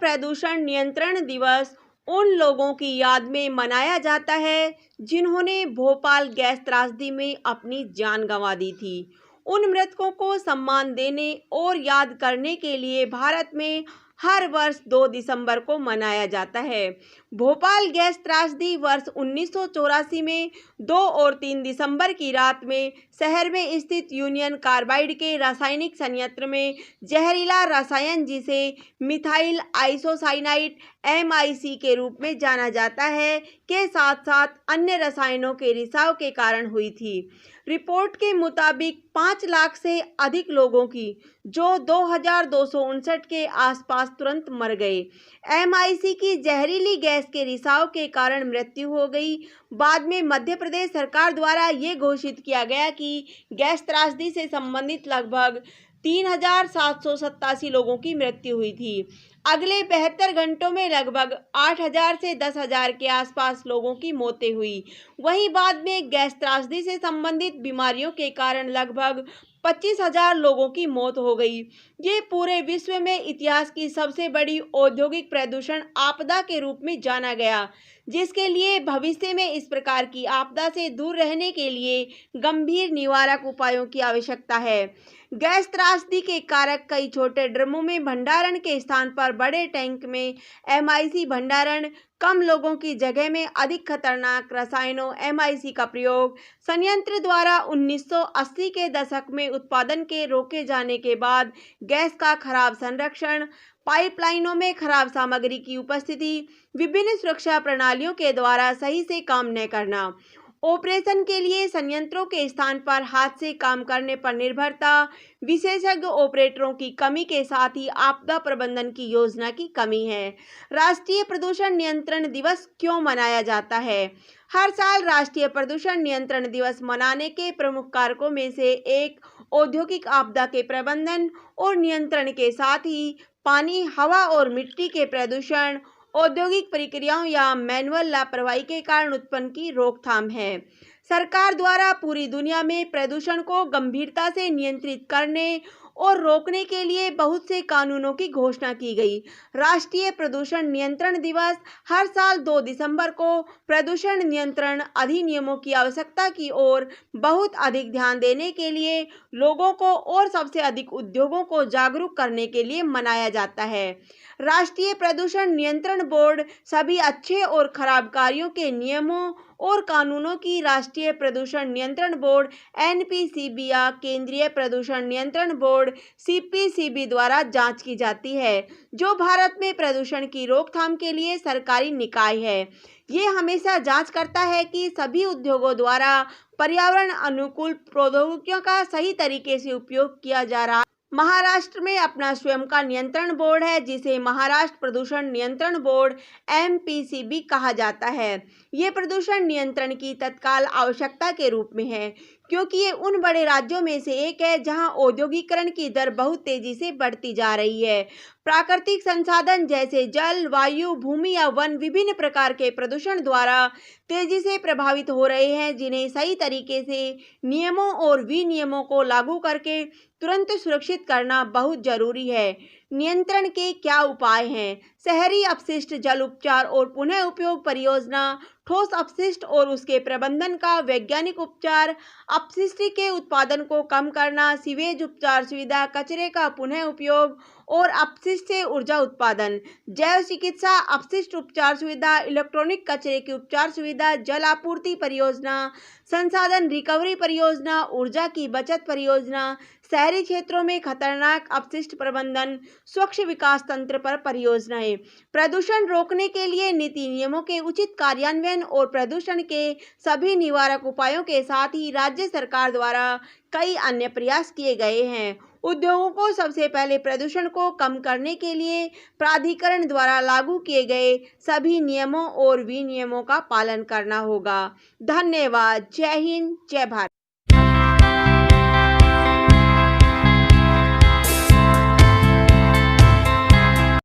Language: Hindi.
प्रदूषण नियंत्रण दिवस उन लोगों की याद में मनाया जाता है जिन्होंने भोपाल गैस त्रासदी में अपनी जान गंवा दी थी। उन मृतकों को सम्मान देने और याद करने के लिए भारत में हर वर्ष 2 दिसंबर को मनाया जाता है। भोपाल गैस त्रासदी वर्ष 1984 में 2 और 3 दिसंबर की रात में शहर में स्थित यूनियन कार्बाइड के रासायनिक संयंत्र में जहरीला रसायन जिसे मिथाइल आइसोसाइनाइड MIC के रूप में जाना जाता है के साथ साथ अन्य रसायनों के रिसाव के कारण हुई थी। रिपोर्ट के मुताबिक 5 लाख से अधिक लोगों की जो 2259 के आसपास तुरंत मर गए। MIC की जहरीली गैस के रिसाव के कारण मृत्यु हो गई। बाद में मध्य प्रदेश सरकार द्वारा ये घोषित किया गया कि गैस त्रासदी से संबंधित लगभग 3787 लोगों की मृत्यु हुई थी। अगले 72 घंटों में लगभग 8000 से 10000 के आसपास लोगों की मौतें हुई। वहीं बाद में गैस त्रासदी से संबंधित बीमारियों के कारण लगभग 25,000 लोगों की मौत हो गई। ये पूरे विश्व में इतिहास की सबसे बड़ी औद्योगिक प्रदूषण आपदा के रूप में जाना गया, जिसके लिए भविष्य में इस प्रकार की आपदा से दूर रहने के लिए गंभीर निवारक उपायों की आवश्यकता है। गैस त्रासदी के कारक कई छोटे ड्रमों में भंडारण के स्थान पर बड़े टैंक में MIC भंडारण, कम लोगों की जगह में अधिक खतरनाक रसायनों MIC का प्रयोग, संयंत्र द्वारा 1980 के दशक में उत्पादन के रोके जाने के बाद गैस का खराब संरक्षण, पाइपलाइनों में खराब सामग्री की उपस्थिति, विभिन्न सुरक्षा प्रणालियों के द्वारा सही से काम न करना, ऑपरेशन के लिए संयंत्रों के स्थान पर हाथ से काम करने पर निर्भरता, विशेषज्ञ ऑपरेटरों की कमी के साथ ही आपदा प्रबंधन की योजना की कमी है। राष्ट्रीय प्रदूषण नियंत्रण दिवस क्यों मनाया जाता है? हर साल राष्ट्रीय प्रदूषण नियंत्रण दिवस मनाने के प्रमुख कारकों में से एक औद्योगिक आपदा के प्रबंधन और नियंत्रण के साथ ही पानी, हवा और मिट्टी के प्रदूषण, औद्योगिक प्रक्रियाओं या मैनुअल लापरवाही के कारण उत्पन्न की रोकथाम है। सरकार द्वारा पूरी दुनिया में प्रदूषण को गंभीरता से नियंत्रित करने और रोकने के लिए बहुत से कानूनों की घोषणा की गई। राष्ट्रीय प्रदूषण नियंत्रण दिवस हर साल 2 दिसंबर को प्रदूषण नियंत्रण अधिनियमों की आवश्यकता की ओर बहुत अधिक ध्यान देने के लिए लोगों को और सबसे अधिक उद्योगों को जागरूक करने के लिए मनाया जाता है। राष्ट्रीय प्रदूषण नियंत्रण बोर्ड सभी अच्छे और खराब कार्यों के नियमों और कानूनों की राष्ट्रीय प्रदूषण नियंत्रण बोर्ड NPCB या केंद्रीय प्रदूषण नियंत्रण बोर्ड CPCB द्वारा जांच की जाती है, जो भारत में प्रदूषण की रोकथाम के लिए सरकारी निकाय है। ये हमेशा जांच करता है कि सभी उद्योगों द्वारा पर्यावरण अनुकूल प्रौद्योगिकियों का सही तरीके से उपयोग किया जा रहा है। महाराष्ट्र में अपना स्वयं का नियंत्रण बोर्ड है, जिसे महाराष्ट्र प्रदूषण नियंत्रण बोर्ड MPCB कहा जाता है। ये प्रदूषण नियंत्रण की तत्काल आवश्यकता के रूप में है, क्योंकि ये उन बड़े राज्यों में से एक है जहां औद्योगिकरण की दर बहुत तेजी से बढ़ती जा रही है। प्राकृतिक संसाधन जैसे जल, वायु, भूमि या वन विभिन्न प्रकार के प्रदूषण द्वारा तेजी से प्रभावित हो रहे हैं, जिन्हें सही तरीके से नियमों और विनियमों को लागू करके तुरंत सुरक्षित करना बहुत जरूरी है। नियंत्रण के क्या उपाय हैं? शहरी अपशिष्ट जल उपचार और पुनः उपयोग परियोजना, ठोस अपशिष्ट और उसके प्रबंधन का वैज्ञानिक उपचार, अपशिष्ट के उत्पादन को कम करना, सीवेज उपचार सुविधा, कचरे का पुनः उपयोग और अपशिष्ट से ऊर्जा उत्पादन, जैव चिकित्सा, अपशिष्ट उपचार सुविधा, इलेक्ट्रॉनिक कचरे की उपचार सुविधा, जल आपूर्ति परियोजना, संसाधन रिकवरी परियोजना, ऊर्जा की बचत परियोजना, शहरी क्षेत्रों में खतरनाक अपशिष्ट प्रबंधन, स्वच्छ विकास तंत्र पर परियोजनाएं। प्रदूषण रोकने के लिए नीति नियमों के उचित कार्यान्वयन और प्रदूषण के सभी निवारक उपायों के साथ ही राज्य सरकार द्वारा कई अन्य प्रयास किए गए हैं। उद्योगों को सबसे पहले प्रदूषण को कम करने के लिए प्राधिकरण द्वारा लागू किए गए सभी नियमों और विनियमों का पालन करना होगा। धन्यवाद। जय हिंद, जय भारत।